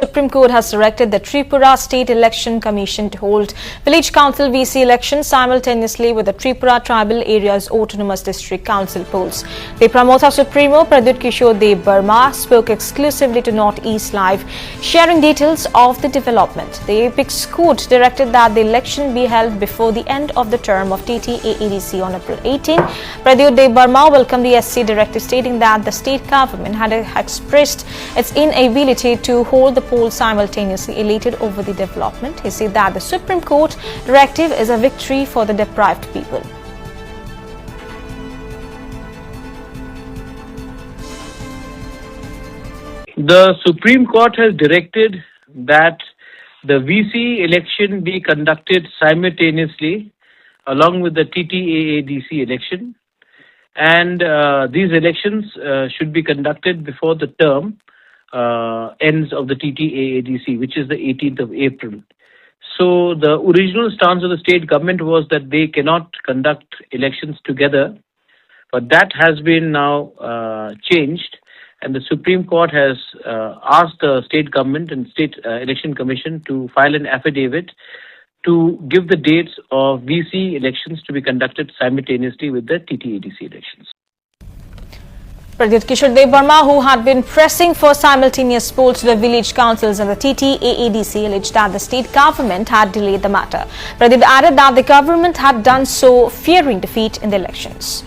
Supreme Court has directed the Tripura State Election Commission to hold Village Council VC elections simultaneously with the Tripura Tribal Area's Autonomous District Council polls. The Motha Supremo Pradyut Kishore Dev Burma spoke exclusively to Northeast Live, sharing details of the development. The Apex Court directed that the election be held before the end of the term of TTAADC on April 18. Pradyut Dev Burma welcomed the SC directive, stating that the state government had expressed its inability to hold the polls simultaneously. Elated over the development, he said that the Supreme Court directive is a victory for the deprived people. The Supreme Court has directed that the VC election be conducted simultaneously along with the TTAADC election, and these elections should be conducted before the term ends of the TTAADC, which is the 18th of April. So the original stance of the state government was that they cannot conduct elections together, but that has been now changed, and the Supreme Court has asked the state government and state election commission to file an affidavit to give the dates of VC elections to be conducted simultaneously with the TTADC elections. Pradyut Kishore Dev Burma, who had been pressing for simultaneous polls to the village councils and the TTAADC, alleged that the state government had delayed the matter. Pradyut added that the government had done so fearing defeat in the elections.